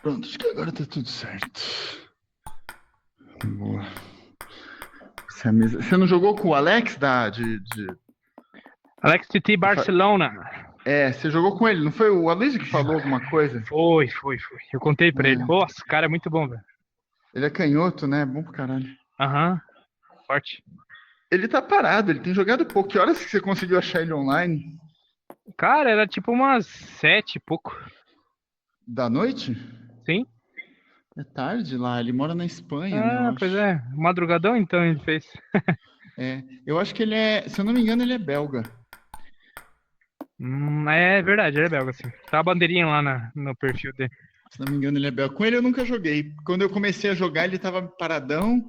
Pronto, acho que agora tá tudo certo. Boa. Você não jogou com o Alex Alex TT Barcelona. Você jogou com ele, não foi o Alex que falou alguma coisa? Foi. Eu contei pra ele. Nossa, o cara é muito bom, velho. Ele é canhoto, né? Bom pra caralho. Aham. Forte. Ele tá parado, ele tem jogado pouco. Que horas que você conseguiu achar ele online? Cara, era tipo umas 7 e pouco. Da noite? Sim? É tarde lá, ele mora na Espanha, né? Eu Pois acho. é. Madrugadão então ele fez. Eu acho que ele se eu não me engano, ele é belga. É verdade, ele é belga, assim. Tá a bandeirinha lá no perfil dele. Se não me engano, ele é belga. Com ele eu nunca joguei. Quando eu comecei a jogar, ele tava paradão.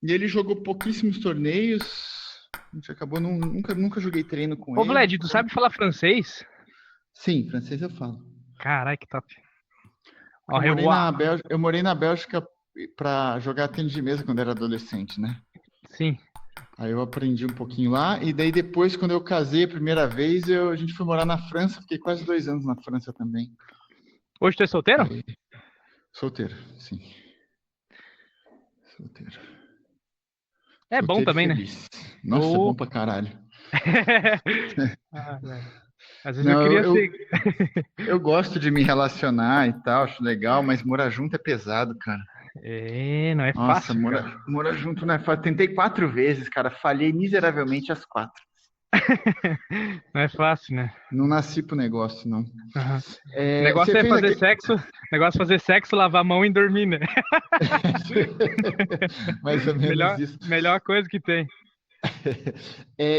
E ele jogou pouquíssimos torneios. A gente acabou, nunca joguei treino com Ô, ele. Vlad, tu sabe falar francês? Sim, francês eu falo. Caralho, que top. Eu morei na Bélgica pra jogar tênis de mesa quando era adolescente, né? Sim. Aí eu aprendi um pouquinho lá, e daí depois, quando eu casei a primeira vez, a gente foi morar na França, fiquei quase 2 anos na França também. Hoje tu é solteiro? Aí, solteiro, sim. Solteiro. É bom também, né? Nossa, é bom pra caralho. Às vezes eu queria ser. Eu gosto de me relacionar e tal, acho legal, mas morar junto é pesado, cara. Não é fácil. Nossa, morar junto não é fácil. Tentei 4 vezes, cara, falhei miseravelmente as 4. Não é fácil, né? Não nasci pro negócio, não. Uhum. O negócio é fazer sexo. Negócio é fazer sexo, lavar a mão e dormir, né? Mais ou menos isso. Melhor coisa que tem.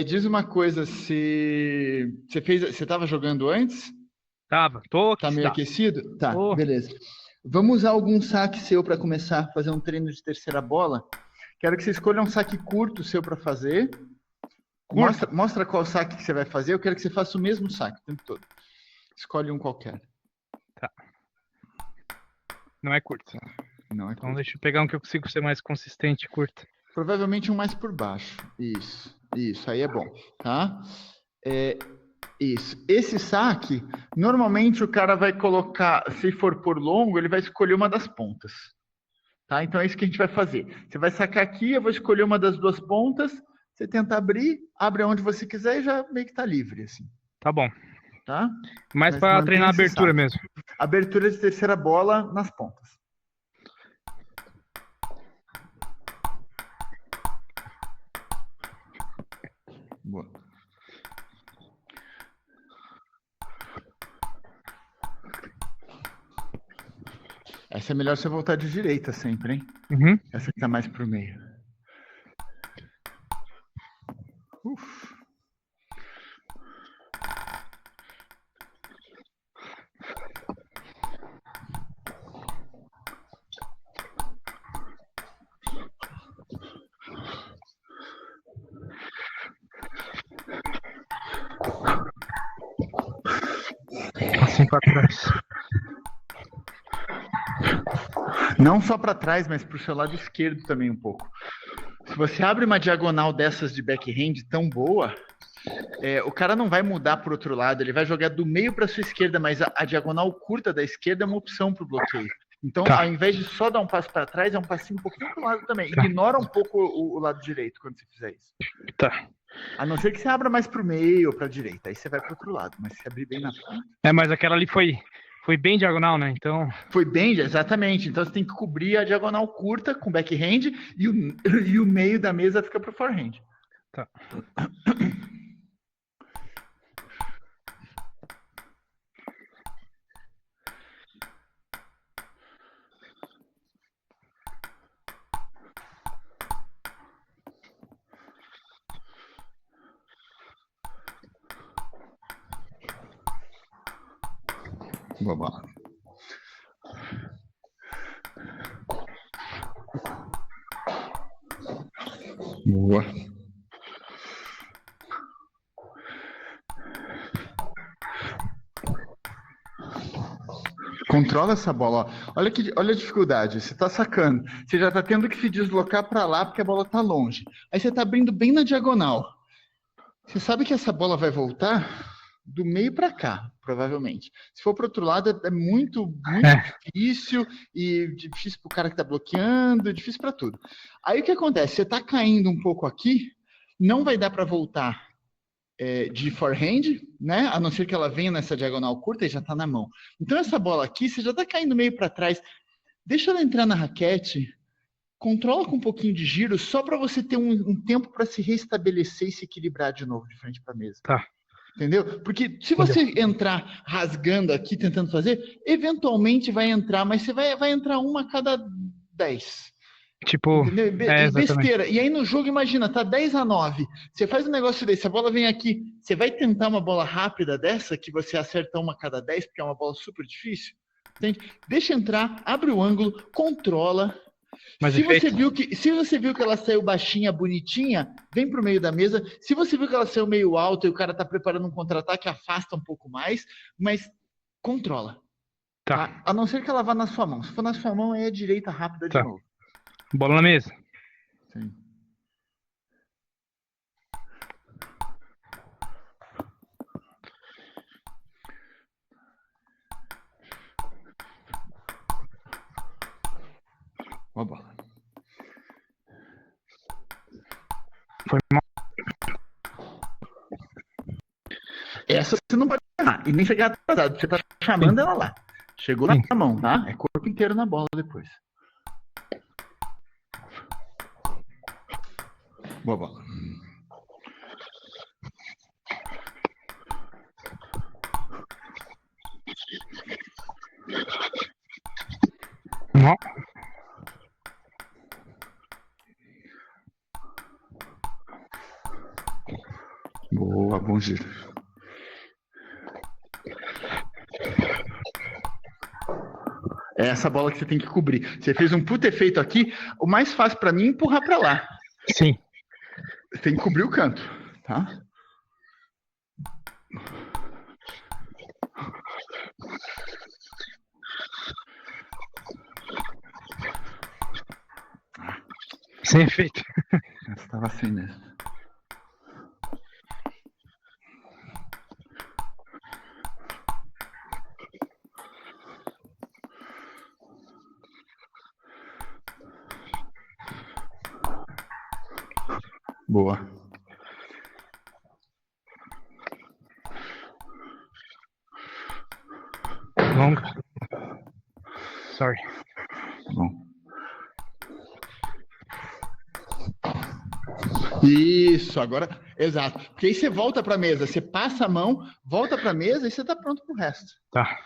Diz uma coisa, você estava jogando antes? Tava, Tá meio aquecido? Tá, beleza. Vamos usar algum saque seu para começar a fazer um treino de terceira bola. Quero que você escolha um saque curto seu para fazer. Mostra qual saque que você vai fazer. Eu quero que você faça o mesmo saque o tempo todo. Escolhe um qualquer. Tá. Não é curto. Não é então curto. Deixa eu pegar um que eu consigo ser mais consistente e curto. Provavelmente um mais por baixo. Isso. Aí é bom, tá? Isso. Esse saque, normalmente o cara vai colocar, se for por longo, ele vai escolher uma das pontas. Tá? Então é isso que a gente vai fazer. Você vai sacar aqui, eu vou escolher uma das 2 pontas, você tenta abrir, abre onde você quiser e já meio que tá livre, assim. Tá bom. Tá? Mas para treinar a abertura mesmo. Abertura de terceira bola nas pontas. Boa. Essa é melhor você voltar de direita sempre, hein? Uhum. Essa que tá mais pro meio. Assim para trás. Não só para trás, mas pro seu lado esquerdo também um pouco. Se você abre uma diagonal dessas de backhand tão boa, o cara não vai mudar para o outro lado, ele vai jogar do meio para sua esquerda, mas a diagonal curta da esquerda é uma opção para o bloqueio. Então, ao invés de só dar um passo para trás, é um passinho um pouquinho para o lado também. Ignora um pouco o lado direito quando você fizer isso. Tá. A não ser que você abra mais para o meio ou para a direita, aí você vai para o outro lado, mas se abrir bem na frente. Mas aquela ali foi bem diagonal, né? Então. Foi bem, exatamente. Então você tem que cobrir a diagonal curta com backhand e o meio da mesa fica pro forehand. Tá. Boa. Boa. Controla essa bola. Olha a dificuldade. Você está sacando. Você já está tendo que se deslocar para lá porque a bola está longe. Aí você está abrindo bem na diagonal. Você sabe que essa bola vai voltar? do meio para cá, provavelmente. Se for para o outro lado, é muito difícil, e difícil para o cara que está bloqueando, difícil para tudo. Aí o que acontece? Você está caindo um pouco aqui, não vai dar para voltar de forehand, né? A não ser que ela venha nessa diagonal curta e já está na mão. Então essa bola aqui, você já está caindo meio para trás. Deixa ela entrar na raquete, controla com um pouquinho de giro, só para você ter um tempo para se restabelecer e se equilibrar de novo de frente para a mesa. Tá. Entendeu? Porque se você entrar rasgando aqui, tentando fazer, eventualmente vai entrar, mas você vai entrar uma a cada 10. Tipo, entendeu? Besteira. E aí no jogo, imagina, tá 10-9. Você faz um negócio desse, a bola vem aqui, você vai tentar uma bola rápida dessa, que você acerta uma a cada 10, porque é uma bola super difícil. Entende? Deixa entrar, abre o ângulo, controla. Se você viu que ela saiu baixinha, bonitinha, vem pro meio da mesa. Se você viu que ela saiu meio alta e o cara tá preparando um contra-ataque, afasta um pouco mais, mas controla. Tá? A não ser que ela vá na sua mão. Se for na sua mão, aí é direita rápida de novo. Bola na mesa. Sim. Boa bola. Foi mal. Essa você não pode chamar. E nem chegar atrasado. Você tá chamando ela lá. Chegou na mão, tá? É corpo inteiro na bola depois. Boa bola. Não. Boa, bom giro. É essa bola que você tem que cobrir. Você fez um puto efeito aqui. O mais fácil pra mim é empurrar pra lá. Sim. Você tem que cobrir o canto, tá? Sem efeito. Essa tava sem mesmo. Boa. Longa. Sorry. Bom. Isso, agora, exato. Porque aí você volta para a mesa, você passa a mão, volta para a mesa e você está pronto para o resto. Tá.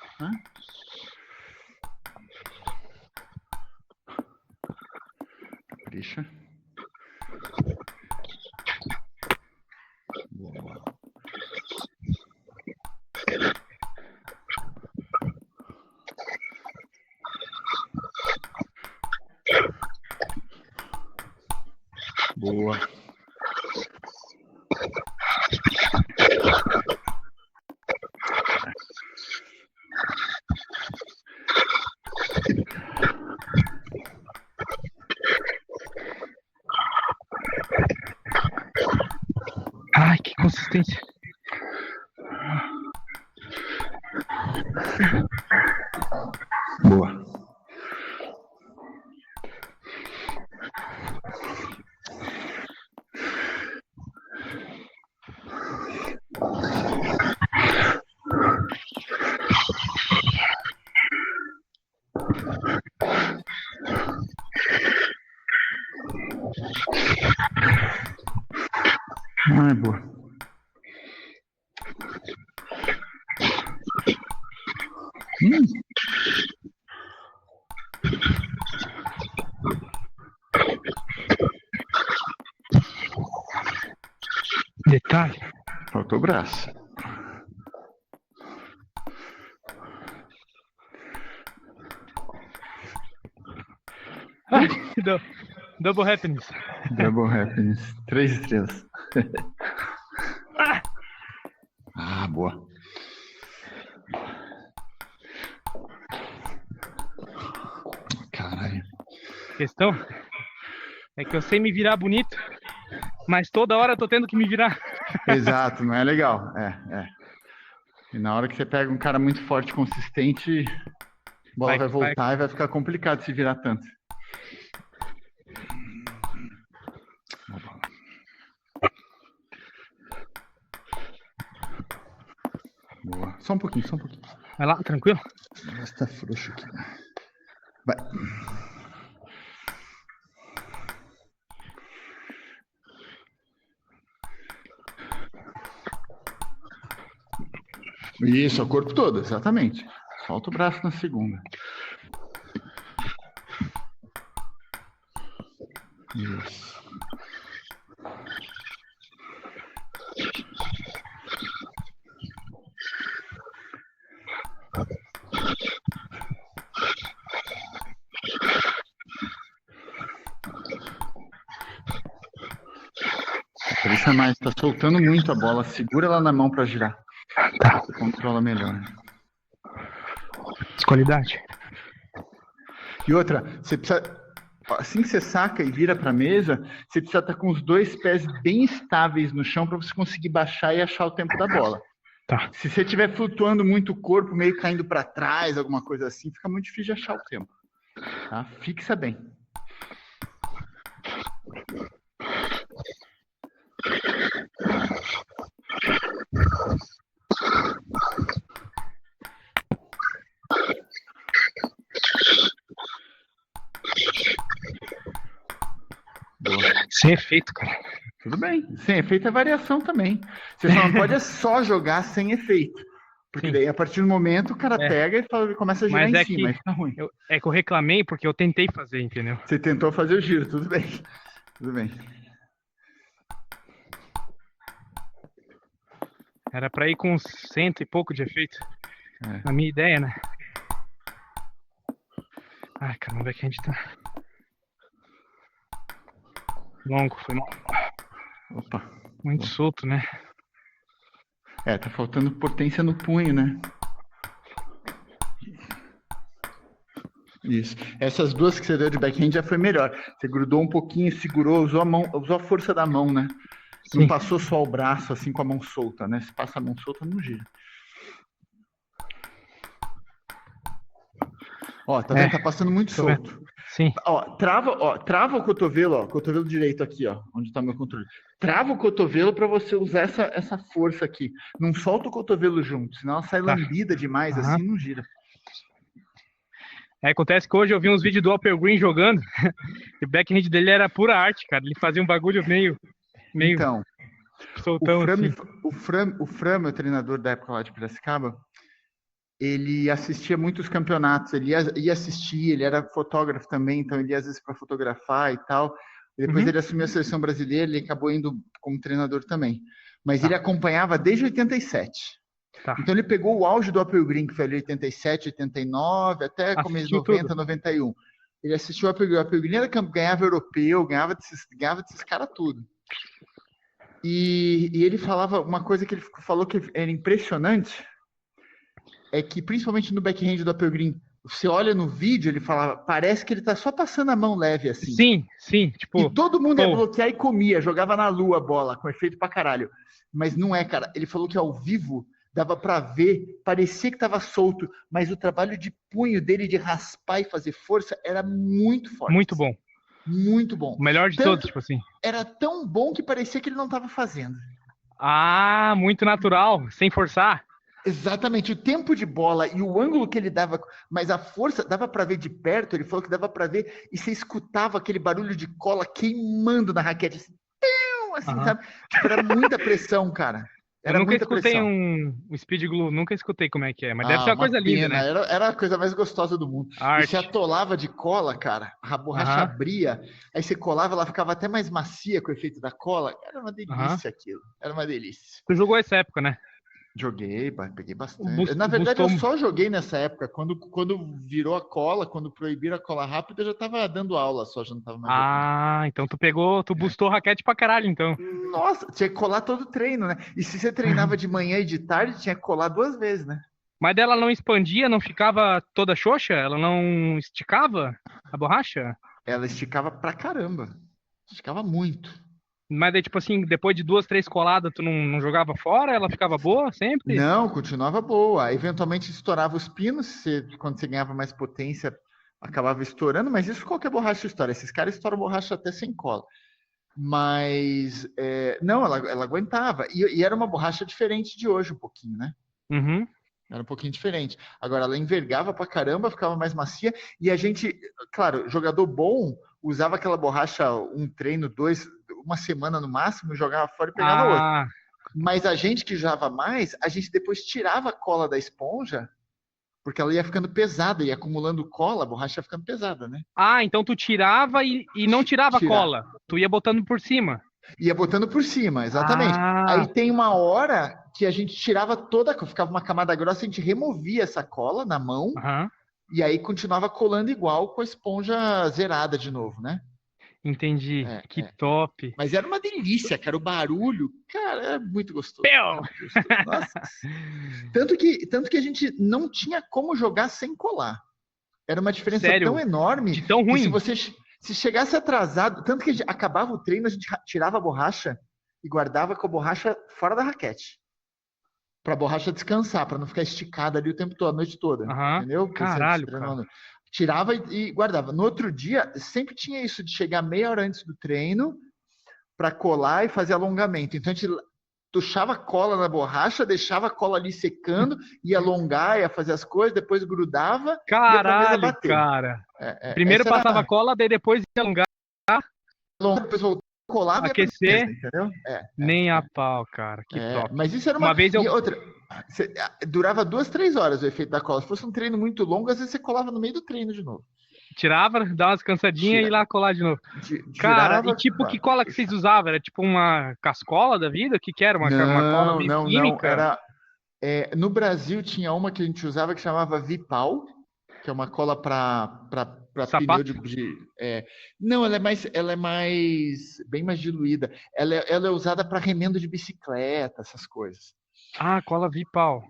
Deixa. Boa. Boa. Ai, que consistência. Boa. Ai, boa. Detalhe. Faltou o braço. Ai, double happiness. Double happiness. 3 estrelas. Ah, boa. Caralho. A questão é que eu sei me virar bonito, mas toda hora eu tô tendo que me virar. Exato, não é legal. É. E na hora que você pega um cara muito forte, consistente, a bola vai voltar e vai ficar complicado se virar tanto. Boa. Só um pouquinho. Vai lá, tranquilo? Está frouxo aqui. Vai. Isso, o corpo todo, exatamente. Solta o braço na segunda. Isso. Pressa mais, tá soltando muito a bola. Segura ela na mão para girar. Tá. Você controla melhor. Qualidade. E outra, você precisa... Assim que você saca e vira para a mesa, você precisa estar com os dois pés bem estáveis no chão para você conseguir baixar e achar o tempo da bola. Tá. Se você estiver flutuando muito o corpo, meio caindo para trás, alguma coisa assim, fica muito difícil de achar o tempo. Tá? Fixa bem. Boa. Sem efeito, cara. Tudo bem. Sem efeito é variação também. Você só não pode só jogar sem efeito. Porque daí, a partir do momento, o cara pega e começa a girar em cima, aí fica ruim. É que eu reclamei porque eu tentei fazer, entendeu? Você tentou fazer o giro, tudo bem. Tudo bem. Era pra ir com 100 e pouco de efeito. Na minha ideia, né? Ai, caramba, que a gente tá... Longo, foi mal. Opa. Muito solto, né? Tá faltando potência no punho, né? Isso. Essas duas que você deu de backhand já foi melhor. Você grudou um pouquinho, segurou, usou a mão, usou a força da mão, né? Sim. Não passou só o braço assim com a mão solta, né? Se passa a mão solta, não gira. Ó, tá vendo? Tá passando muito solto. Sim. Ó, trava o cotovelo direito aqui, ó, onde tá meu controle. Trava o cotovelo para você usar essa força aqui. Não solta o cotovelo junto, senão ela sai lambida demais, assim não gira. Acontece que hoje eu vi uns vídeos do Alper Green jogando, e o backhand dele era pura arte, cara. Ele fazia um bagulho meio então, soltão, o Fran, meu treinador da época lá de Piracicaba, ele assistia muitos campeonatos, ele ia assistir, ele era fotógrafo também, então ele ia às vezes para fotografar e tal. E depois ele assumiu a seleção brasileira, ele acabou indo como treinador também. Mas ele acompanhava desde 87. Tá. Então ele pegou o auge do Apple Green, que foi ali 87, 89, até começo de 90, tudo. 91. Ele assistiu o Apple Green. O Apple Green ganhava europeu, ganhava desses caras tudo. E ele falava uma coisa que ele falou que era impressionante, é que principalmente no backhand do Apple Green, você olha no vídeo, ele falava, parece que ele tá só passando a mão leve assim. Sim, tipo... E todo mundo ia bloquear e comia, jogava na lua a bola, com efeito pra caralho. Mas não é, cara. Ele falou que ao vivo dava pra ver, parecia que tava solto, mas o trabalho de punho dele, de raspar e fazer força, era muito forte. Muito bom. Muito bom. O melhor de todos, tipo assim. Era tão bom que parecia que ele não tava fazendo. Ah, muito natural, sem forçar. Exatamente, o tempo de bola e o ângulo que ele dava, mas a força dava para ver de perto, ele falou que dava para ver e você escutava aquele barulho de cola queimando na raquete, assim, sabe? Tipo, era muita pressão, cara. Eu nunca escutei um speed glue, nunca escutei como é que é, mas deve ser uma coisa linda, né? Era a coisa mais gostosa do mundo. E você atolava de cola, cara, a borracha abria, aí você colava, ela ficava até mais macia com o efeito da cola. Era uma delícia aquilo, era uma delícia. Tu jogou essa época, né? Joguei, peguei bastante. Na verdade, eu só joguei nessa época. Quando virou a cola, quando proibiram a cola rápida, eu já tava dando aula, só já não tava mais jogando. Então tu boostou raquete pra caralho, então. Nossa, tinha que colar todo o treino, né? E se você treinava de manhã e de tarde, tinha que colar 2 vezes, né? Mas dela não expandia, não ficava toda xoxa? Ela não esticava a borracha? Ela esticava pra caramba. Esticava muito. Mas daí, tipo assim, depois de 2, 3 coladas, tu não jogava fora? Ela ficava boa sempre? Não, continuava boa. Eventualmente estourava os pinos, quando você ganhava mais potência, acabava estourando, mas isso qualquer borracha estoura. Esses caras estouram borracha até sem cola. Mas, não, ela aguentava. E era uma borracha diferente de hoje, um pouquinho, né? Uhum. Era um pouquinho diferente. Agora, ela envergava pra caramba, ficava mais macia. E a gente, claro, jogador bom, usava aquela borracha um treino, dois, uma semana no máximo, jogava fora e pegava outra. Ah, Mas a gente que usava mais, a gente depois tirava a cola da esponja, porque ela ia ficando pesada, ia acumulando cola, a borracha ia ficando pesada, né? então tu tirava e não tirava a Tirar. cola. Tu ia botando por cima. Ia botando por cima, exatamente. Ah, Aí tem uma hora que a gente tirava toda, ficava uma camada grossa, a gente removia essa cola na mão, aham. e aí continuava colando igual com a esponja zerada de novo, né? Entendi. É, Que é. top. Mas era uma delícia, cara. O barulho, cara, é muito gostoso. Peu! Muito gostoso. Nossa. Tanto que a gente não tinha como jogar sem colar. Era uma diferença tão Sério, enorme de tão que se ruim. você se chegasse atrasado, tanto que acabava o treino, a gente tirava a borracha e guardava com a borracha fora da raquete. Para a borracha descansar, para não ficar esticada ali o tempo todo, a noite toda. Aham. Entendeu? Porque você Caralho, cara. treinando. Tirava e guardava. No outro dia, sempre tinha isso de chegar meia hora antes do treino para colar e fazer alongamento. Então a gente tuchava cola na borracha, deixava a cola ali secando, ia alongar, ia fazer as coisas, depois grudava e ia para a mesa Caralho, bater. cara. Primeiro Essa passava era cola, daí depois ia alongar, depois voltava, colava e ia para a aquecer, mesa, entendeu? nem a pau, cara. Que top. Mas isso era Uma vez eu E outra, durava 2, 3 horas o efeito da cola. Se fosse um treino muito longo, às vezes você colava no meio do treino de novo. tirava, dava umas cansadinhas e ia lá colar de novo. Cara, e Tirava, tipo, que cola que vocês usavam? Era tipo uma cascola da vida? O que que era? Uma cola Não, meio não, não. química? No Brasil tinha uma que a gente usava que chamava Vipal, que é uma cola para pneu Sapato? não, ela é bem mais diluída. Ela é usada para remendo de bicicleta, essas coisas. Ah, cola Vipal.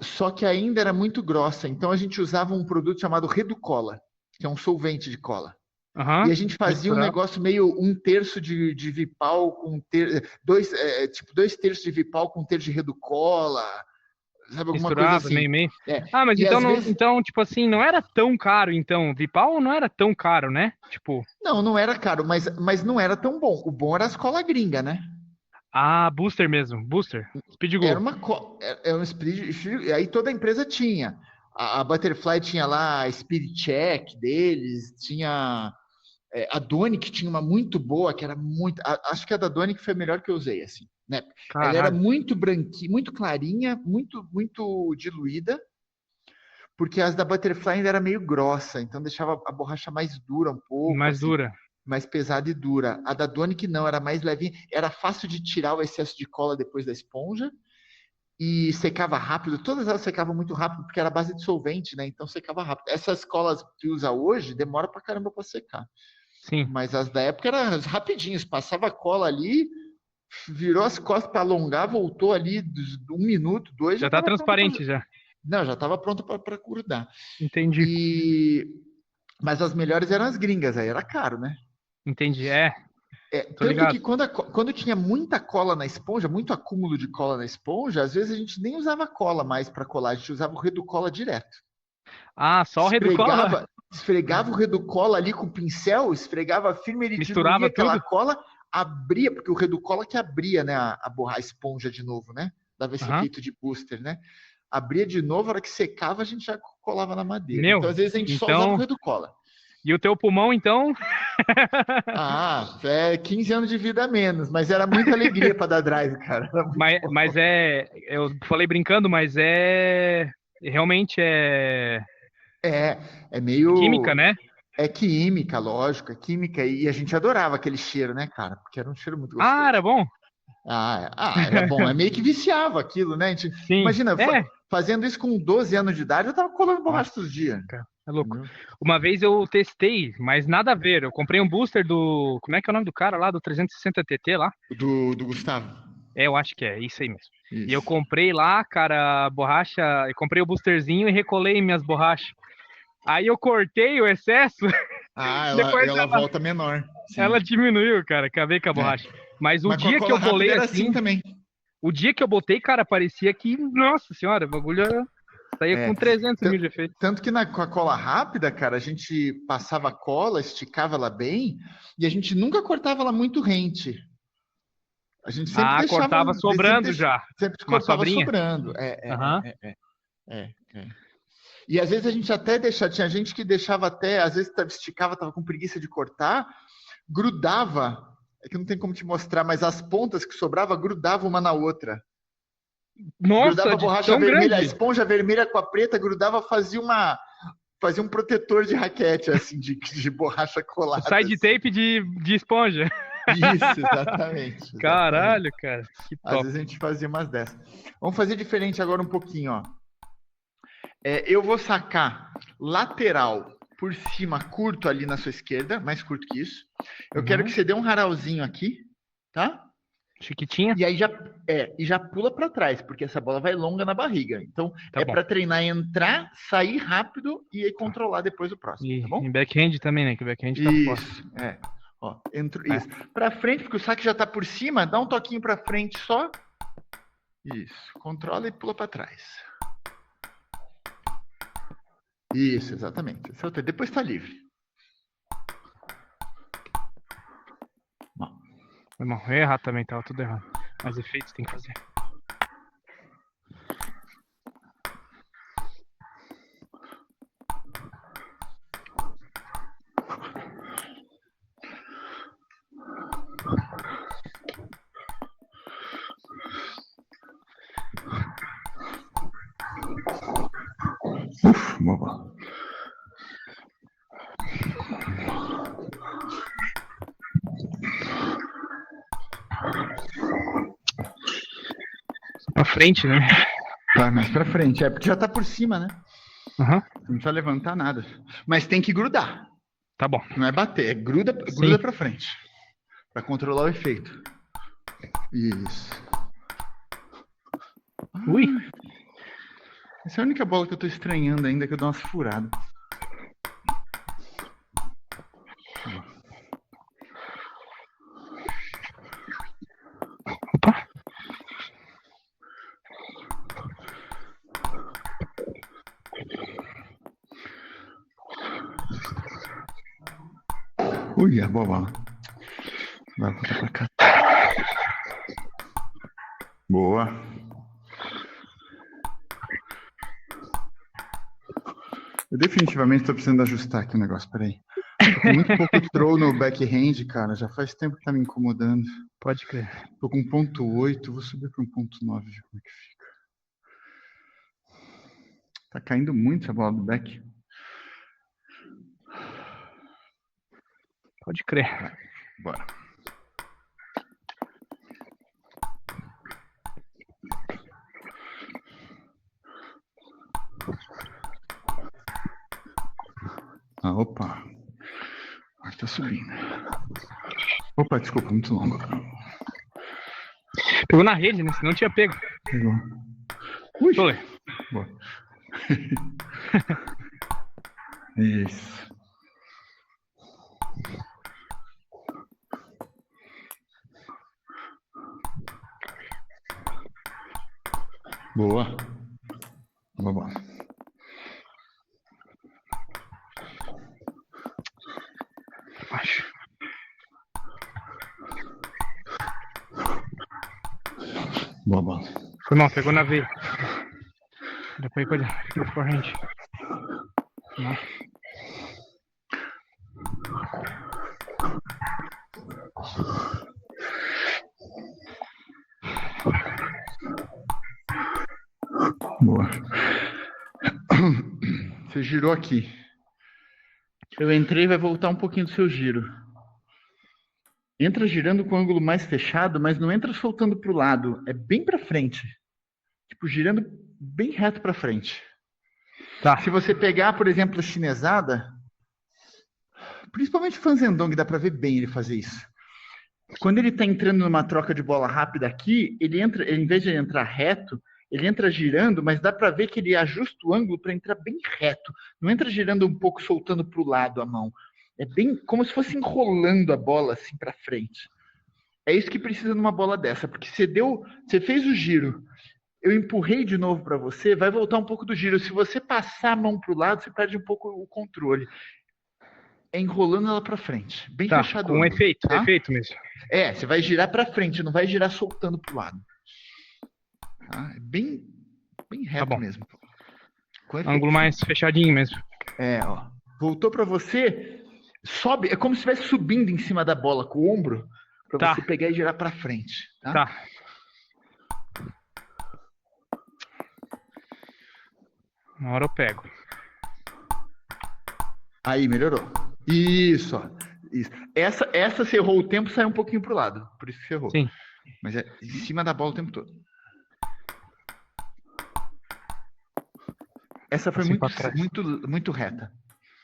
Só que ainda era muito grossa, então a gente usava um produto chamado Reducola, que é um solvente de cola. Aham. E a gente fazia um Misturava. negócio meio 1/3 de Vipal com tipo 2/3 de Vipal com 1/3 de Reducola, sabe, alguma coisa Misturava, assim. meio, meio. Ah, mas E então, às vezes então, tipo assim, não era tão caro, então. Vipal não era tão caro, né? Tipo, não era caro, mas não era tão bom. O bom era a escola gringa, né? booster mesmo, booster. Speed Era Go. era um speed, aí toda a empresa tinha. A Butterfly tinha lá a Speed Check deles, tinha a Donic tinha uma muito boa, que era muito. Acho que a da Donic foi a melhor que eu usei, assim, né? Ela era Caralho. muito branquinha, muito clarinha, muito diluída, porque as da Butterfly ainda era meio grossa, então deixava a borracha mais dura um pouco, Mais assim, dura. mais pesada e dura. A da Donic não, era mais levinha, era fácil de tirar o excesso de cola depois da esponja e secava rápido. Todas elas secavam muito rápido porque era base de solvente, né? Então secava rápido. Essas colas que usa hoje demora pra caramba para secar. Sim. Mas as da época eram rapidinhos, passava a cola ali, virou as costas para alongar, voltou ali 1 minuto, 2, já Já tá estava pronto para. transparente já. Não, já estava pronto para grudar. Entendi. Mas as melhores eram as gringas, aí era caro, né? Entendi. Tô Tanto ligado. que quando tinha muita cola na esponja, muito acúmulo de cola na esponja, às vezes a gente nem usava cola mais para colar, a gente usava o reducola direto. Só o Reducola Esfregava o reducola ali com o pincel, esfregava firme, ele diluía misturava aquela tudo? cola, abria, porque o reducola que abria, né, a esponja de novo, né? Dava esse Aham. efeito de booster, né? Abria de novo, a hora que secava, a gente já colava na madeira. Meu, Então, às vezes, a gente só usava o então. reducola. E o teu pulmão, então? 15 anos de vida a menos, mas era muita alegria para dar drive, cara. Era muito bom. Mas eu falei brincando, mas realmente É meio. química, né? É química, lógico, é química. E a gente adorava aquele cheiro, né, cara? Porque era um cheiro muito gostoso. Era bom? Era bom. É meio que viciava aquilo, né? Sim. Imagina, fazendo isso com 12 anos de idade, eu tava colando borracha Nossa, todos os dias. cara, é louco. Entendeu? Uma vez eu testei, mas nada a ver. Eu comprei um booster do. Como é que é o nome do cara lá? Do 360 TT lá? Do Gustavo. Eu acho que é isso aí mesmo. E eu Isso. comprei lá, cara, a borracha. Eu comprei o boosterzinho e recolei minhas borrachas. Aí eu cortei o excesso, depois Ela volta menor. Sim. ela diminuiu, cara. Acabei com a borracha. Mas o Mas com a dia que cola eu bolei rápida era assim, assim também. o dia que eu botei, cara, parecia que, nossa senhora, o bagulho saía É, com 300 mil de efeito. Tanto que com a cola rápida, cara, a gente passava a cola, esticava ela bem e a gente nunca cortava ela muito rente. A gente sempre Ah, deixava, cortava sobrando já. sempre Uma cortava sobrinha. sobrando. Aham. É. E às vezes a gente até deixava, tinha gente que deixava até, às vezes esticava, tava com preguiça de cortar, grudava, é que não tem como te mostrar, mas as pontas que sobrava grudavam uma na outra. Grudava Nossa, a de borracha tão vermelha, a grande. esponja vermelha com a preta, grudava, fazia um protetor de raquete, assim, de borracha O colada. side Assim. tape de esponja. Isso, exatamente. Caralho, cara. Que Às top. vezes a gente fazia umas dessas. Vamos fazer diferente agora um pouquinho, ó. Eu vou sacar lateral por cima, curto ali na sua esquerda, mais curto que isso. Eu quero que você dê um raralzinho aqui, tá? Chiquitinha? E aí já pula para trás, porque essa bola vai longa na barriga. Então Tá bom. para treinar entrar, sair rápido e aí controlar depois o próximo, E tá bom? em backhand também, né? Que o backhand tá fora. Isso, Ó, isso. Para frente, porque o saque já tá por cima, dá um toquinho para frente só. Isso. Controla e pula para trás. Isso, exatamente. Depois tá livre. Foi mal. Eu ia errar também, tava tudo errado. Mas efeitos tem que fazer. Boa. Pra frente, né? Vai mais pra frente. Porque já tá por cima, né? Uhum. Não precisa levantar nada. Mas tem que grudar. Tá bom. Não é bater, gruda pra frente. Pra controlar o efeito. Isso. Ui. Essa é a única bola que eu tô estranhando ainda, que eu dou umas furadas. Opa. Ui, a bola. Vai voltar pra cá. Boa. Eu definitivamente tô precisando ajustar aqui o negócio, peraí. Tô com muito pouco throw no backhand, cara. Já faz tempo que tá me incomodando. Pode crer. Tô com 1.8, vou subir para 1.9, ver como é que fica. Tá caindo muito essa bola do back. Pode crer. Bora. Opa. Agora tá subindo. Opa, desculpa, muito longo. Pegou na rede, né? Senão tinha pego. Pegou. Ui. Tolê. Boa. Isso. Boa. Boa. Acho. Boa bola. Foi mal, pegou na veia. Depois pode ir corrente. Não. Boa. Você girou aqui. Eu entrei e vai voltar um pouquinho do seu giro. Entra girando com o ângulo mais fechado, mas não entra soltando para o lado. É bem para frente. Tipo, girando bem reto para frente. Tá. Se você pegar, por exemplo, a chinesada, principalmente o Fanzendong, dá para ver bem ele fazer isso. Quando ele está entrando numa troca de bola rápida aqui, ele entra, em vez de entrar reto, ele entra girando, mas dá para ver que ele ajusta o ângulo para entrar bem reto. Não entra girando um pouco, soltando para o lado a mão. É bem como se fosse enrolando a bola assim para frente. É isso que precisa numa bola dessa, porque você fez o giro, eu empurrei de novo para você, vai voltar um pouco do giro. Se você passar a mão para o lado, você perde um pouco o controle. É enrolando ela para frente, bem Tá, fechado. com efeito, tá? efeito mesmo. Você vai girar para frente, não vai girar soltando para o lado. Tá? É bem reto bom. mesmo. Ângulo mais fechadinho mesmo. Ó. Voltou para você, sobe, é como se estivesse subindo em cima da bola com o ombro, para você pegar e girar para frente. Tá. Uma hora eu pego. Aí, melhorou. Isso, ó. Isso. Essa você errou o tempo, saiu um pouquinho pro lado. Por isso que você errou. Sim. Mas é em cima da bola o tempo todo. Essa foi assim muito reta.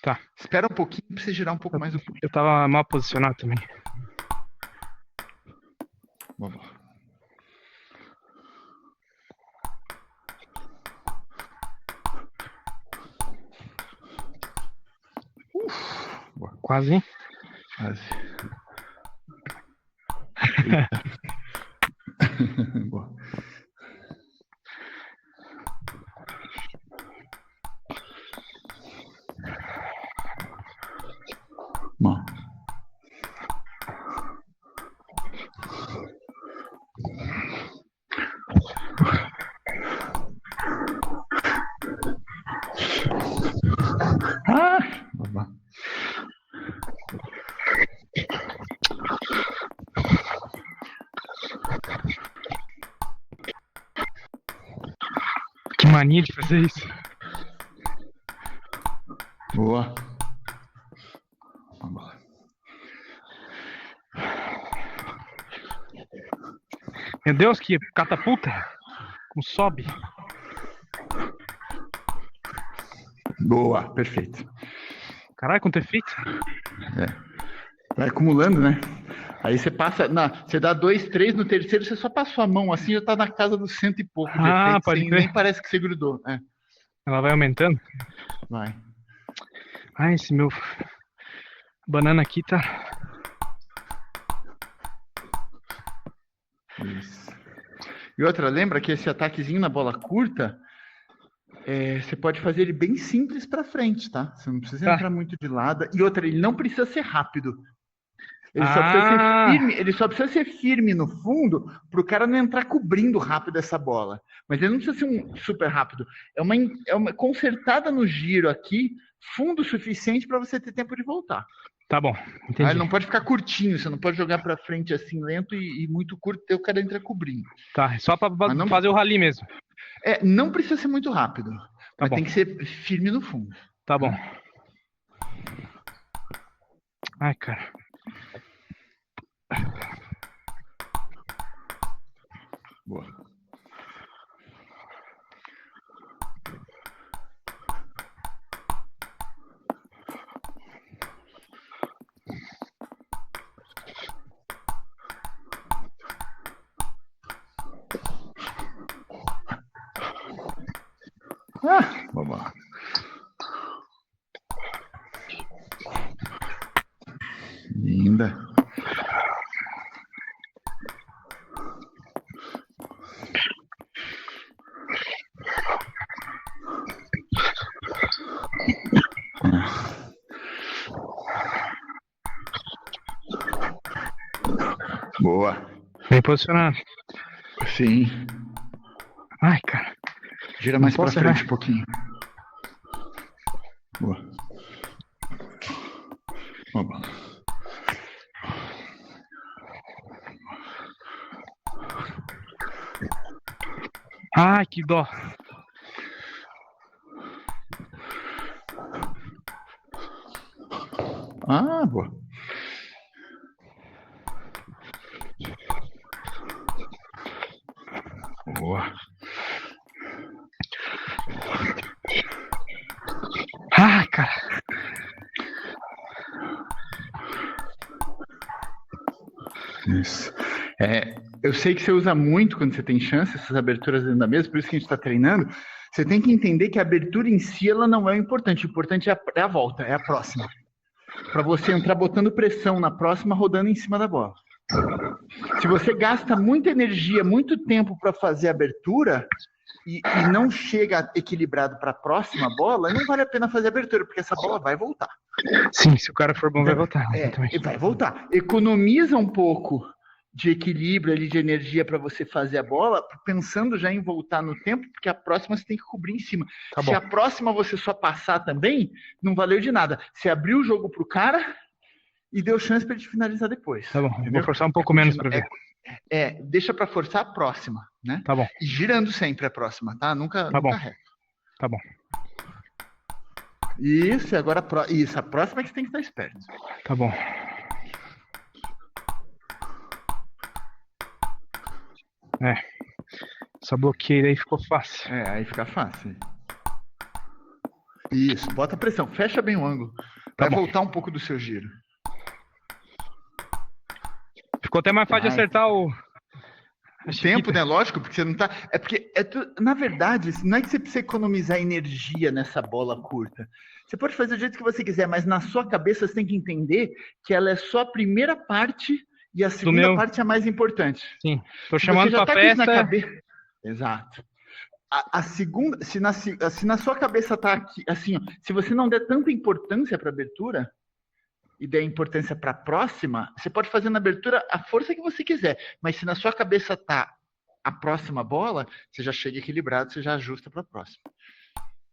Tá. Espera um pouquinho pra você girar um pouco mais o punho. Eu tava mal posicionado também. Vamos lá. Quase, hein? Quase. Boa. Bom. Vamos lá. Que mania de fazer isso. Boa. Vamos lá. Meu Deus, que catapulta. Como sobe. Boa, perfeito. Caralho, quanto efeito. Vai acumulando, né? Aí você passa, você dá 2, 3, no terceiro você só passou a mão assim, já tá na casa dos 100 e pouco de efeito, pode crer. nem parece que você grudou. Ela vai aumentando? Vai. Esse meu banana aqui tá... Isso. E outra, lembra que esse ataquezinho na bola curta, você pode fazer ele bem simples para frente, tá? Você não precisa entrar muito de lado. E outra, ele não precisa ser rápido. Ele só precisa ser firme no fundo para o cara não entrar cobrindo rápido essa bola. Mas ele não precisa ser um super rápido. É uma consertada no giro aqui, fundo suficiente para você ter tempo de voltar. Tá bom, entendi. Ele não pode ficar curtinho, você não pode jogar para frente assim lento e muito curto, e o cara entra cobrindo. Tá, só para fazer o rally mesmo. Não precisa ser muito rápido, mas tem que ser firme no fundo. Tá bom. Ai, cara. Boa. Vamos lá. Linda. Boa. Bem posicionado. Sim. Ai, cara. Gira mais pra frente um pouquinho. Boa. Vamos lá. Ai, que dó. Boa. Boa. Ai, cara. Isso. Eu sei que você usa muito quando você tem chance, essas aberturas dentro da mesa, por isso que a gente está treinando. Você tem que entender que a abertura em si ela não é o importante é a volta, é a próxima. Para você entrar botando pressão na próxima, rodando em cima da bola. Se você gasta muita energia, muito tempo para fazer a abertura e não chega equilibrado para a próxima bola, não vale a pena fazer a abertura, porque essa bola vai voltar. Sim, se o cara for bom, vai voltar. Vai voltar. Economiza um pouco de equilíbrio ali, de energia para você fazer a bola, pensando já em voltar no tempo, porque a próxima você tem que cobrir em cima. Se a próxima você só passar também, não valeu de nada. Você abriu o jogo pro cara e deu chance para ele finalizar depois. Tá bom, entendeu? Vou forçar um pouco menos para ver. Deixa para forçar a próxima, né? Tá bom. E girando sempre a próxima, tá? Nunca reto. Tá bom. Isso, e agora a próxima é que você tem que estar esperto. Tá bom. Só bloqueio aí ficou fácil. Aí fica fácil. Isso, bota pressão, fecha bem o ângulo. Vai voltar um pouco do seu giro. Ficou até mais fácil de acertar o tempo, né? Lógico, porque você não tá. É porque, na verdade, não é que você precisa economizar energia nessa bola curta. Você pode fazer do jeito que você quiser, mas na sua cabeça você tem que entender que ela é só a primeira parte e a segunda parte é a mais importante. Sim, tô chamando pra festa. Na cabeça... Exato. A segunda, se na sua cabeça tá aqui, assim, ó, se você não der tanta importância para abertura e der importância para a próxima, você pode fazer na abertura a força que você quiser, mas se na sua cabeça tá a próxima bola, você já chega equilibrado, você já ajusta para a próxima.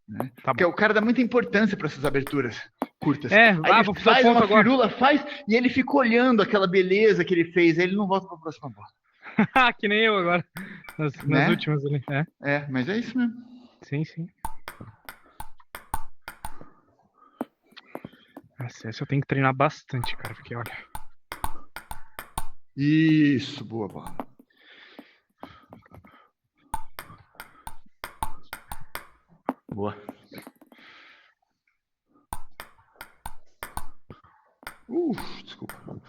Né? Porque o cara dá muita importância para essas aberturas curtas. Aí ele faz uma firula, e ele fica olhando aquela beleza que ele fez, aí ele não volta para a próxima bola. Que nem eu agora, nas últimas ali. Mas é isso mesmo. Sim. Nossa, essa eu tenho que treinar bastante, cara, porque olha. Isso, boa bola. Boa. Desculpa.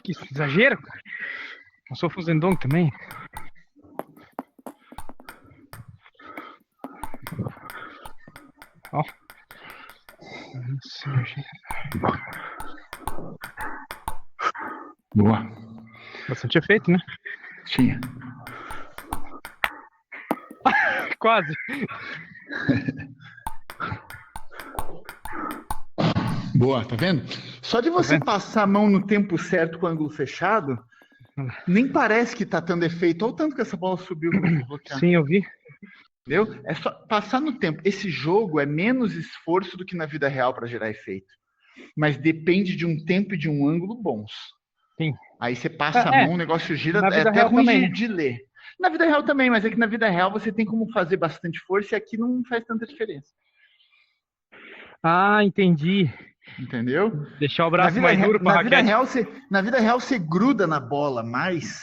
Que exagero, cara. Eu sou fuzendong também. Ó. Boa. Bastante efeito, né? Tinha. Quase. Boa, tá vendo? Só de você passar a mão no tempo certo com o ângulo fechado, nem parece que tá tendo efeito. Olha o tanto que essa bola subiu. Sim, eu vi. Entendeu? É só passar no tempo. Esse jogo é menos esforço do que na vida real para gerar efeito. Mas depende de um tempo e de um ângulo bons. Sim. Aí você passa a mão, o negócio gira, é até ruim também, de ler. Na vida real também, mas é que na vida real você tem como fazer bastante força e aqui não faz tanta diferença. Entendi. Entendeu? Deixar o braço mais duro para raquete. Na vida real você gruda na bola mais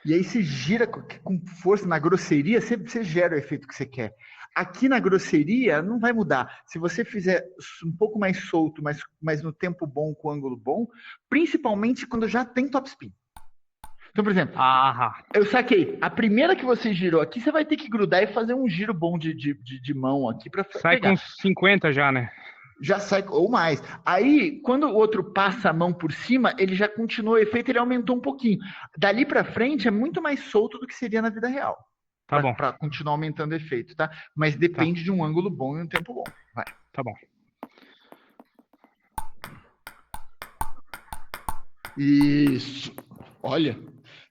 e aí você gira com força na grosseria, você gera o efeito que você quer. Aqui na grosseria não vai mudar. Se você fizer um pouco mais solto, mas no tempo bom, com ângulo bom, principalmente quando já tem topspin. Então, por exemplo, eu saquei. A primeira que você girou aqui, você vai ter que grudar e fazer um giro bom de mão aqui para pegar. Sai com 50 já, né? Já sai, ou mais. Aí, quando o outro passa a mão por cima, ele já continuou o efeito, ele aumentou um pouquinho. Dali para frente é muito mais solto do que seria na vida real. Tá bom. Para continuar aumentando o efeito, tá? Mas depende de um ângulo bom e um tempo bom. Vai. Tá bom. Isso. Olha.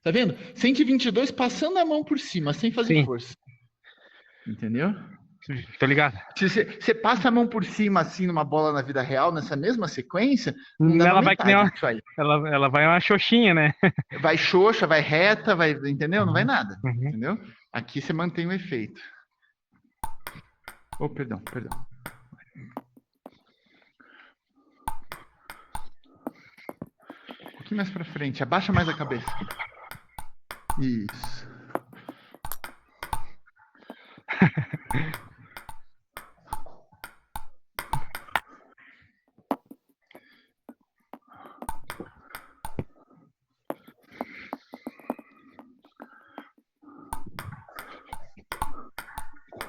Tá vendo? 122 passando a mão por cima, sem fazer força. Entendeu? Tô ligado. Se você passa a mão por cima, assim, numa bola na vida real, nessa mesma sequência, ela vai que nem ela vai uma xoxinha, né? Vai xoxa, vai reta, vai, entendeu? Não vai nada, entendeu? Aqui você mantém o efeito. Oh, perdão. Um pouquinho mais pra frente, abaixa mais a cabeça. Isso.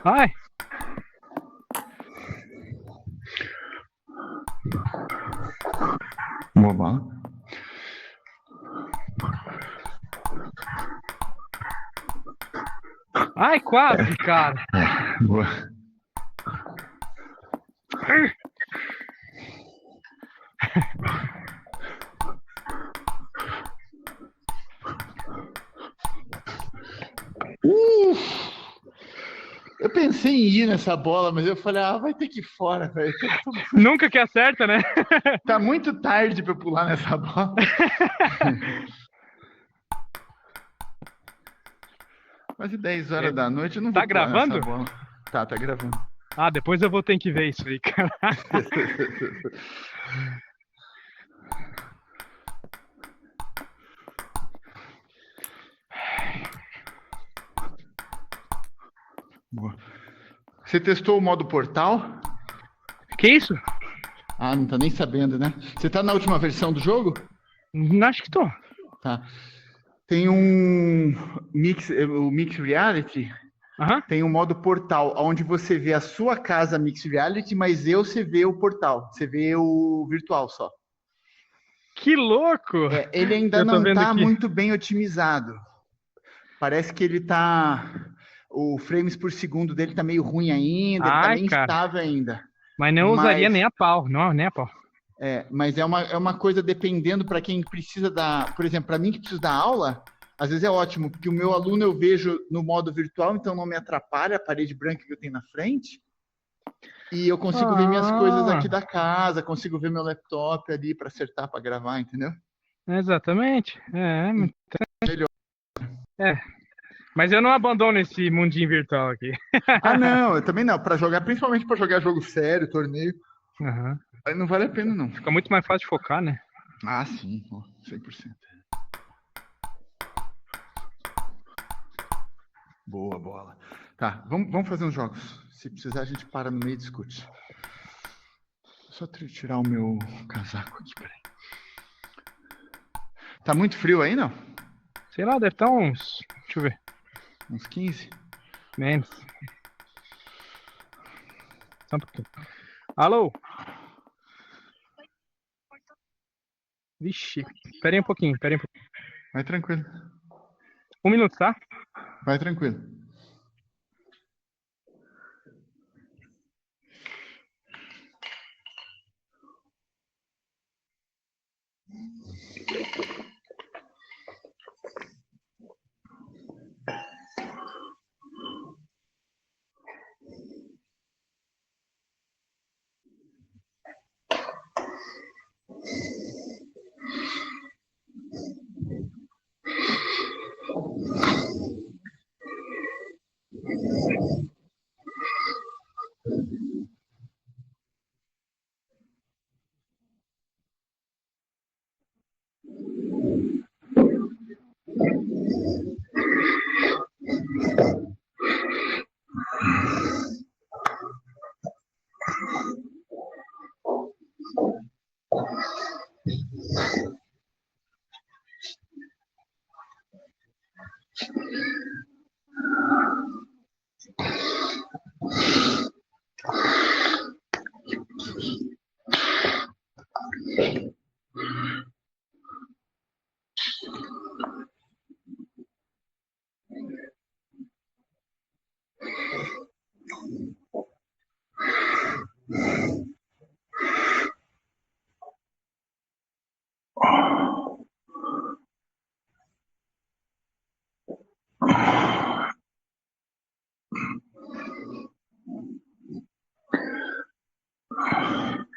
Ai! Boa bola. Ai, quase, cara. Boa. Eu pensei em ir nessa bola, mas eu falei, vai ter que ir fora, velho. Nunca que acerta, né? Tá muito tarde pra eu pular nessa bola. Quase 10 horas da noite, eu não vou Tá pular gravando? nessa bola. Tá gravando. Ah, depois eu vou ter que ver isso aí, cara. Boa. Você testou o modo portal? Que isso? Ah, não tá nem sabendo, né? Você tá na última versão do jogo? Acho que tô. Tá. Tem um o Mix Reality. Tem um modo portal, onde você vê a sua casa Mix Reality, mas você vê o portal. Você vê o virtual só. Que louco! Ele ainda não tá muito bem otimizado. Parece que ele tá... O frames por segundo dele tá meio ruim ainda, ele tá meio instável ainda. Mas não usaria nem a pau, não, nem a pau. Mas é uma coisa dependendo para quem precisa por exemplo, para mim que preciso dar aula, às vezes é ótimo, porque o meu aluno eu vejo no modo virtual, então não me atrapalha a parede branca que eu tenho na frente. E eu consigo ver minhas coisas aqui da casa, consigo ver meu laptop ali para acertar, para gravar, entendeu? Exatamente. Melhor. Mas eu não abandono esse mundinho virtual aqui. Não, eu também não. Para jogar, principalmente para jogar jogo sério, torneio. Aí não vale a pena, não. Fica muito mais fácil de focar, né? Ah, sim. 100%. Boa bola. Tá, vamos fazer uns jogos. Se precisar, a gente para no meio e discute. Só tirar o meu casaco aqui, peraí. Tá muito frio aí, não? Sei lá, deve estar uns... Deixa eu ver. Uns 15? Menos. Só um pouquinho. Alô? Vixe, pera aí um pouquinho. Vai tranquilo. 1 minuto, tá? Vai tranquilo.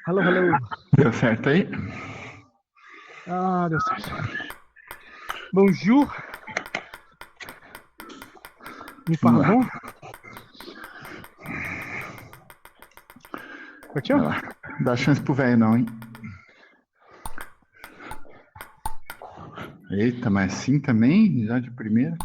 Alô. Deu certo aí? Ah, deu certo. Bonjour. Me pardon. Curtiu? Dá chance pro velho não, hein? Eita, mas assim também? Já de primeira?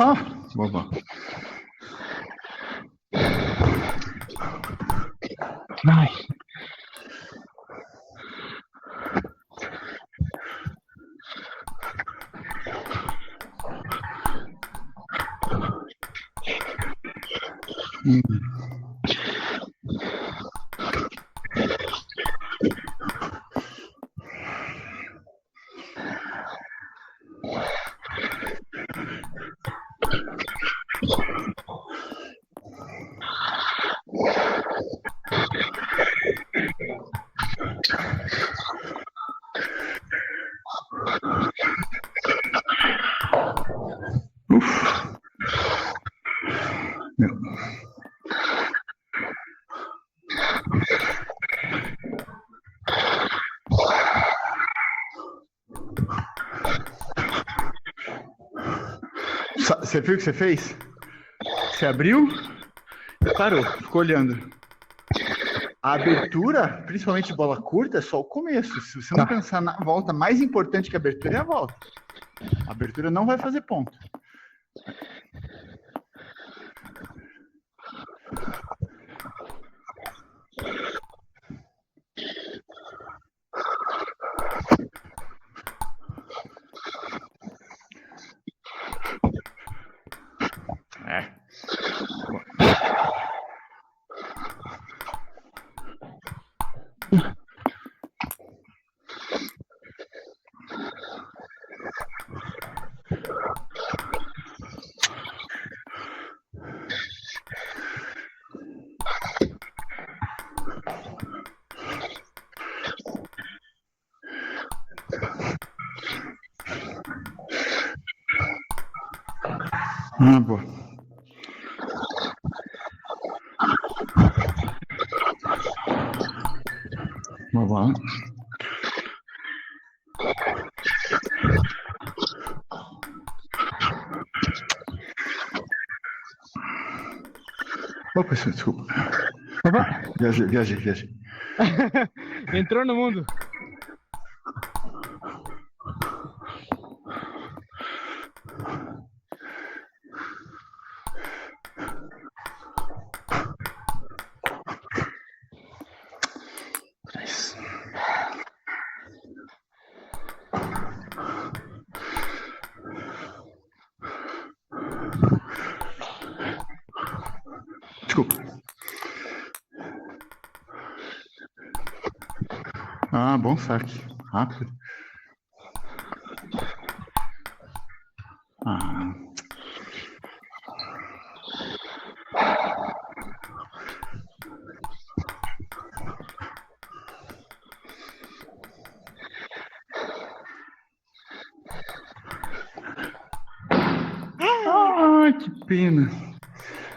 Ah, boba. Ai. Meu. Você viu o que você fez? Você abriu e parou, ficou olhando. A abertura, principalmente bola curta, é só o começo. Se você não pensar na volta, mais importante que a abertura é a volta. A abertura não vai fazer ponto. É. Ah, boa. Vamos lá. Opa, desculpa. Opa. Viajei. Entrou no mundo. Desculpa. Ah, bom saque. Rápido. Ah. Ah, que pena.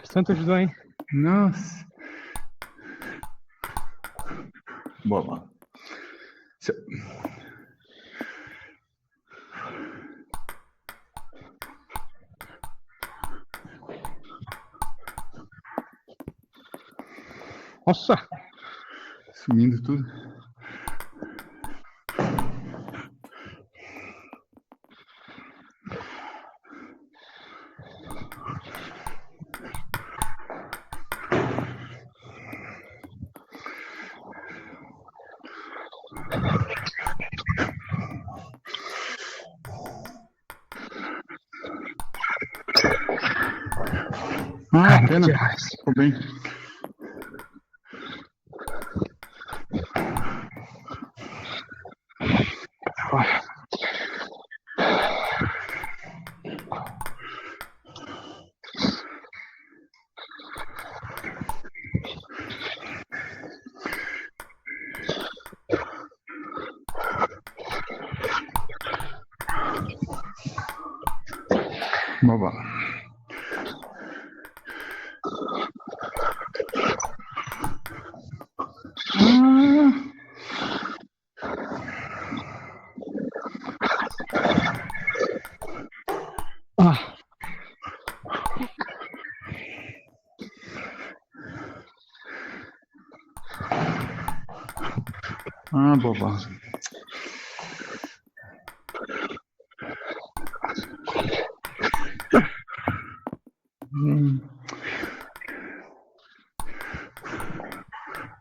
Santo ajudou, hein? Nossa. Boa. Nossa. Sumindo tudo. Ah, pena. Ficou bem. Boa. Ah, boba.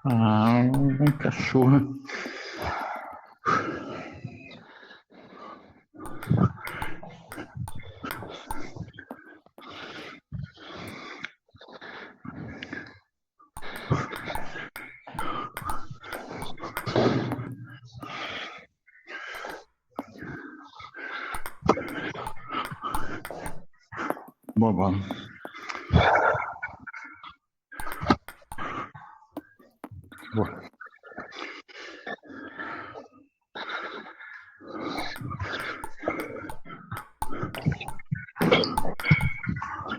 Ah, cachorra. Boa bola. Boa.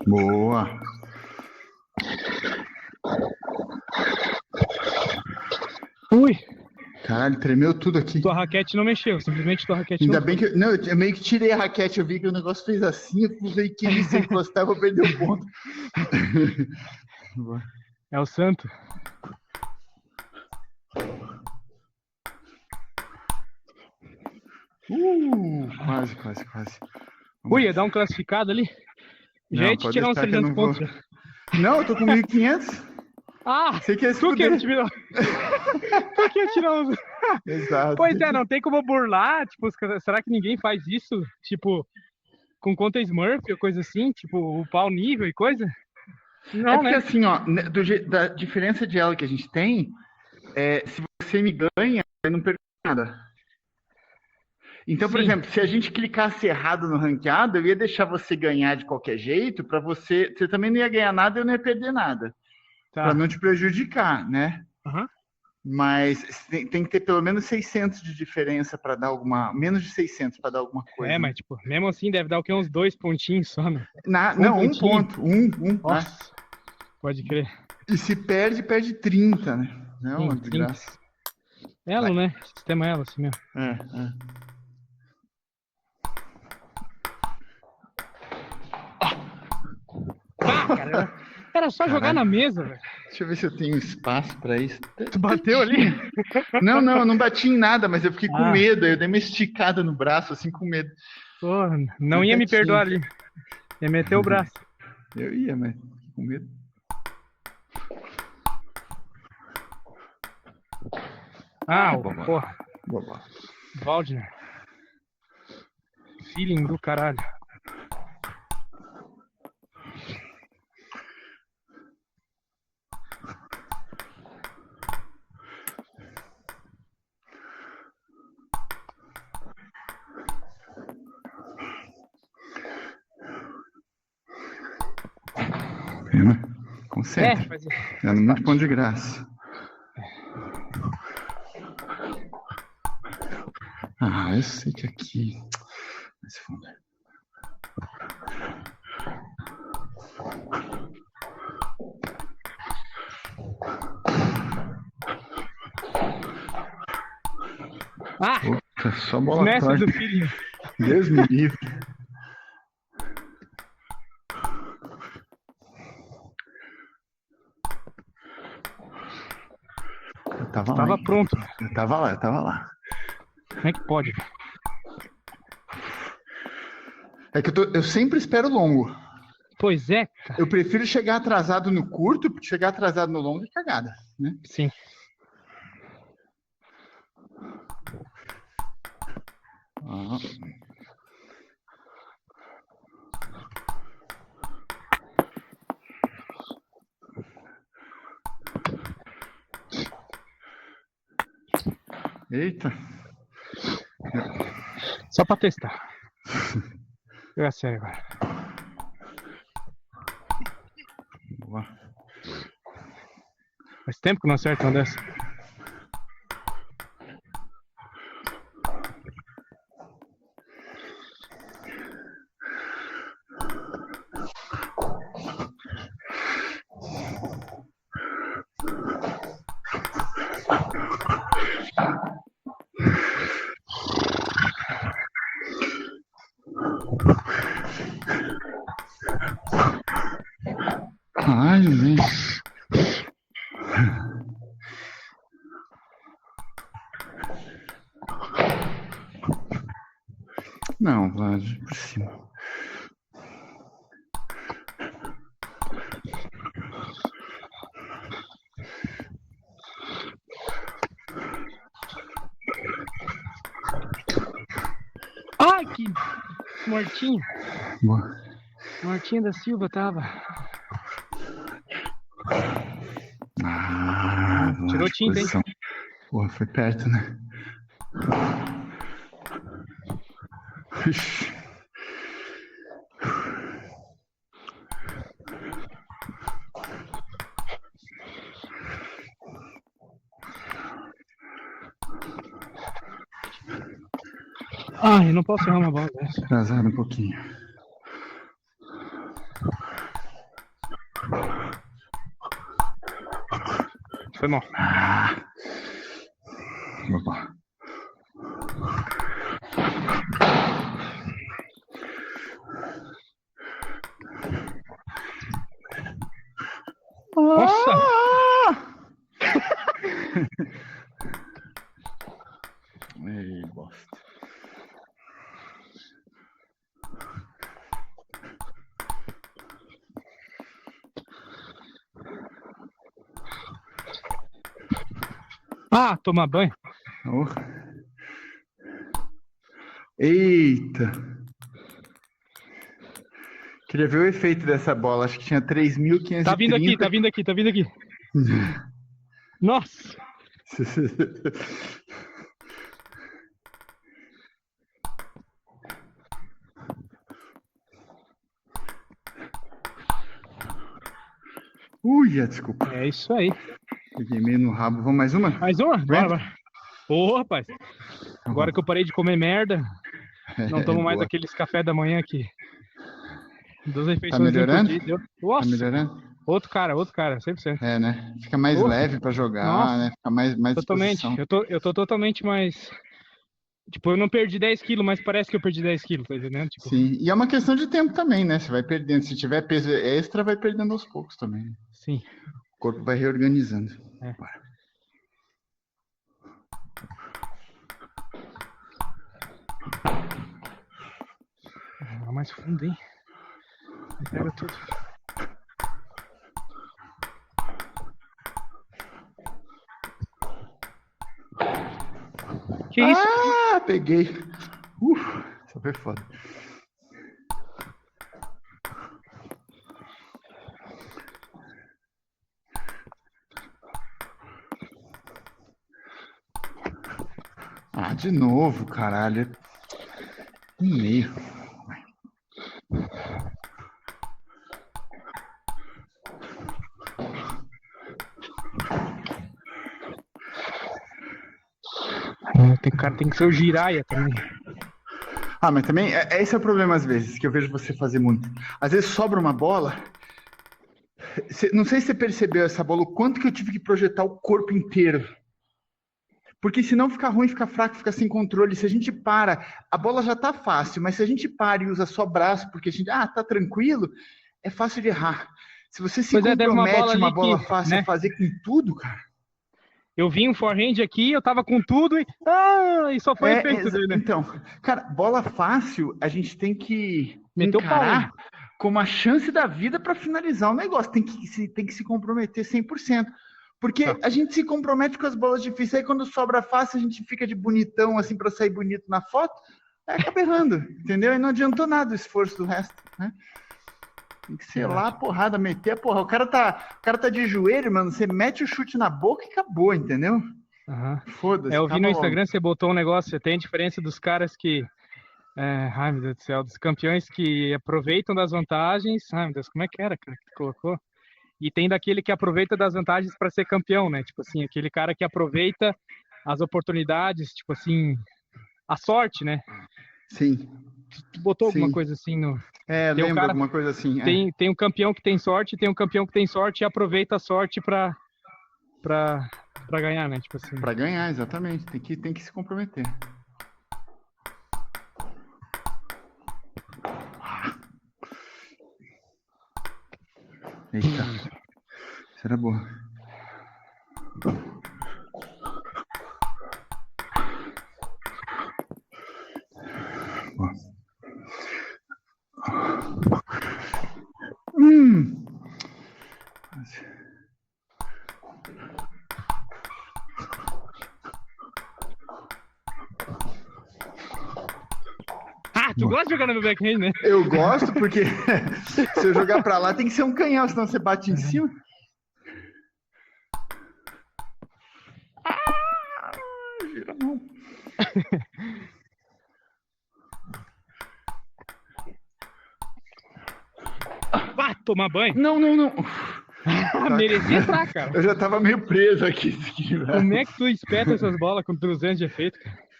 Boa. Ui! Caralho, tremeu tudo aqui. Tua raquete não mexeu, simplesmente tua raquete Ainda não bem que eu meio que tirei a raquete, eu vi que o negócio fez assim, eu falei que se encostar, eu vou perder o ponto. É o santo. Quase, quase, quase. Ui, ia dar um classificado ali? Já ia te tirar uns 300 pontos. Não, eu tô com 1.500. Ah, você quer tu que ia tirar. Tu que ia tirar uns. Exato. Pois é, não tem como burlar, tipo, será que ninguém faz isso? Tipo, com conta Smurf ou coisa assim? Tipo, upar o nível e coisa? Não, é porque né? assim, ó, da diferença de elo que a gente tem, se você me ganha, eu não perco nada. Então, por exemplo, se a gente clicasse errado no ranqueado, eu ia deixar você ganhar de qualquer jeito, para você também não ia ganhar nada, eu não ia perder nada. Tá. Para não te prejudicar, né? Uhum. Mas tem que ter pelo menos 600 de diferença para dar alguma... Menos de 600 para dar alguma coisa. Mas tipo, mesmo assim deve dar o quê? Uns 2 pontinhos só, né? Não, um ponto. Nossa, pode crer. E se perde, perde 30, né? Não é uma desgraça. Elo, né? Sistema elo, assim mesmo. Cara, era só jogar na mesa, velho. Deixa eu ver se eu tenho espaço pra isso. Tu bateu ali? Não, eu não bati em nada, mas eu fiquei com medo. Eu dei uma esticada no braço, assim, com medo. Pô, não ia me perdoar ali. Ia meter o braço. Eu ia, mas com medo. Porra. Waldner. Feeling do caralho. Concentra. É muito ponto de graça. Eu sei que aqui... Vai se fuder. Puta, só bola torta. Do filho. Deus me livre. Eu tava pronto. Eu tava lá. Como é que pode? É que eu sempre espero longo. Pois é, cara. Eu prefiro chegar atrasado no curto, porque chegar atrasado no longo é cagada, né? Sim. Eita. Só pra testar. É sério agora. Boa. Faz tempo que não acerta uma dessa. Ai, gente. Não, Vlad, por cima. Ai, que mortinho. Boa. Martinho da Silva tava. Tirou tinta, hein? Porra, foi perto, né? Ixi. Ai, eu não posso errar uma bola dessa. Atrasado um pouquinho. Foi mal. Opa. Nossa! Ei, bosta. Ah, tomar banho. Oh. Eita. Queria ver o efeito dessa bola. Acho que tinha 3.530. Tá vindo aqui, tá vindo aqui, tá vindo aqui. Nossa! Uia, desculpa. É isso aí. Peguei meio no rabo. Vamos mais uma? Mais uma? Bora, bora. Ô, rapaz. Agora que eu parei de comer merda, não tomo mais boa. aqueles café da manhã aqui. 2 Tá refeições melhorando? por dia. Nossa! Tá melhorando? Outro cara, 100%. É, né? Fica mais Nossa. leve pra jogar, Nossa. né? Fica mais Totalmente. disposição. Eu tô totalmente mais... Tipo, eu não perdi 10 quilos, mas parece que eu perdi 10 quilos, tá entendendo? Tipo... Sim, e é uma questão de tempo também, né? Você vai perdendo. Se tiver peso extra, vai perdendo aos poucos também. Sim. O corpo vai reorganizando. É. Bora. Vai mais fundo, hein? Pega tudo. Que isso? Ah, peguei. Isso foi foda. Ah, de novo, caralho. No meio. Cara, tem que ser o Jiraya também. Ah, mas também, esse é o problema às vezes, que eu vejo você fazer muito. Às vezes sobra uma bola, não sei se você percebeu essa bola, o quanto que eu tive que projetar o corpo inteiro. Porque senão fica ruim, fica fraco, fica sem controle. Se a gente para, a bola já tá fácil, mas se a gente para e usa só braço, porque a gente, tá tranquilo, é fácil de errar. Se você se Teve compromete uma bola que, fácil a fazer com tudo, cara. Eu vi um forehand aqui, eu tava com tudo e só foi efeito dele, né? Então, cara, bola fácil, a gente tem que Meteu encarar pau, como a chance da vida para finalizar o negócio. Tem que se comprometer 100%. Porque a gente se compromete com as bolas difíceis, aí quando sobra fácil, a gente fica de bonitão, assim, para sair bonito na foto, aí acaba errando, entendeu? E não adiantou nada o esforço do resto, né? Tem que ser lá a porrada, meter a porra. O cara tá de joelho, mano, você mete o chute na boca e acabou, entendeu? Uhum. Foda-se. Eu vi no Instagram, você botou um negócio, tem a diferença dos caras que... ai, meu Deus do céu, dos campeões que aproveitam das vantagens. Ai, meu Deus, como é que era, cara, que colocou? E tem daquele que aproveita das vantagens para ser campeão, né? Tipo assim, aquele cara que aproveita as oportunidades, tipo assim, a sorte, né? Sim. Tu botou alguma coisa assim no... lembro alguma coisa assim. Tem um campeão que tem sorte, tem um campeão que tem sorte e aproveita a sorte para ganhar, né? Tipo assim. Para ganhar, exatamente. Tem que se comprometer. Eita. Isso era boa. Ah, tu gosta de jogar no meu backhand, né? Eu gosto porque se eu jogar pra lá tem que ser um canhão, senão você bate em cima. Ah, gira não. Vai tomar banho. Não. Merecia entrar, cara. Eu já tava meio preso aqui. Como é que tu espeta essas bolas com 200 de efeito, cara?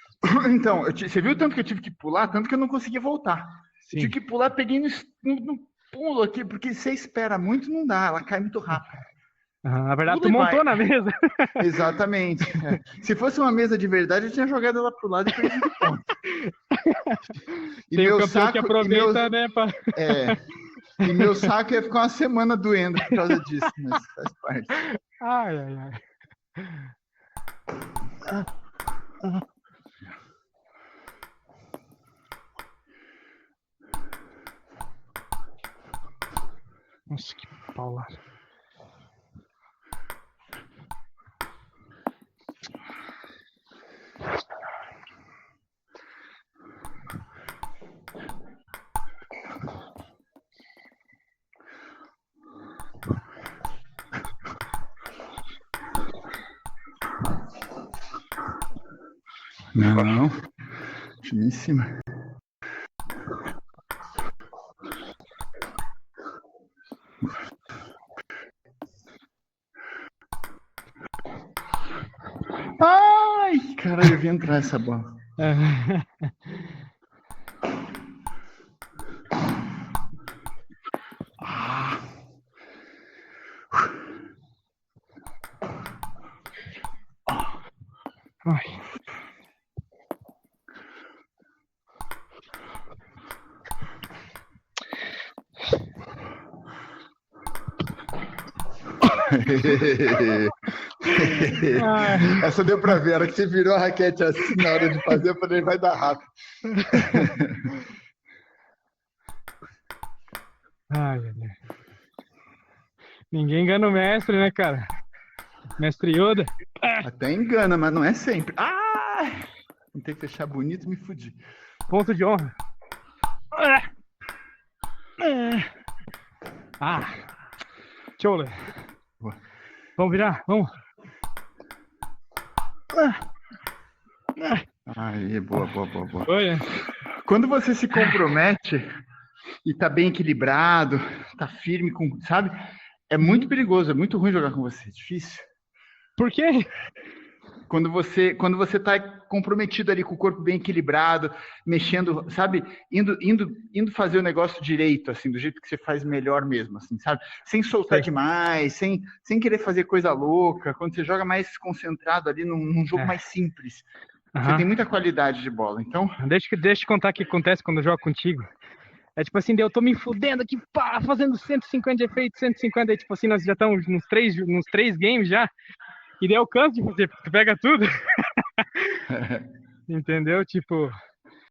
Então, você viu o tanto que eu tive que pular? Tanto que eu não consegui voltar. Sim. Eu tive que pular, peguei no pulo aqui, porque você espera muito, não dá, ela cai muito rápido. Na verdade, Pula tu e montou vai. na mesa. Exatamente. Se fosse uma mesa de verdade, eu tinha jogado ela pro lado e perdido o ponto. E Tem meu o campeão saco, que aproveita, né? E meu saco ia ficar uma semana doendo por causa disso, mas faz parte. Ai. Nossa, que paulada. Não. Finíssima. Ai, caralho, eu vi entrar essa bola. Ai. Essa deu pra ver, a hora que você virou a raquete assim na hora de fazer, eu falei, vai dar rápido. Ai. Ninguém engana o mestre, né, cara? Mestre Yoda. Até engana, mas não é sempre. Não tem que fechar bonito, me fudi. Ponto de honra. Show, Lê. Vamos virar, vamos. Aí, boa. Foi, Quando você se compromete e tá bem equilibrado, tá firme, sabe? É muito perigoso, é muito ruim jogar com você, é difícil. Por quê? Quando você tá comprometido ali com o corpo bem equilibrado, mexendo, sabe? Indo fazer o negócio direito, assim, do jeito que você faz melhor mesmo, assim, sabe? Sem soltar demais, sem querer fazer coisa louca. Quando você joga mais concentrado ali num jogo mais simples. Você tem muita qualidade de bola, então... Deixa eu te contar o que acontece quando eu jogo contigo. É tipo assim, eu tô me fudendo aqui, fazendo 150 de efeito, 150, tipo assim, nós já estamos nos três games já. E daí eu canso de fazer, porque tu pega tudo. Entendeu? Tipo,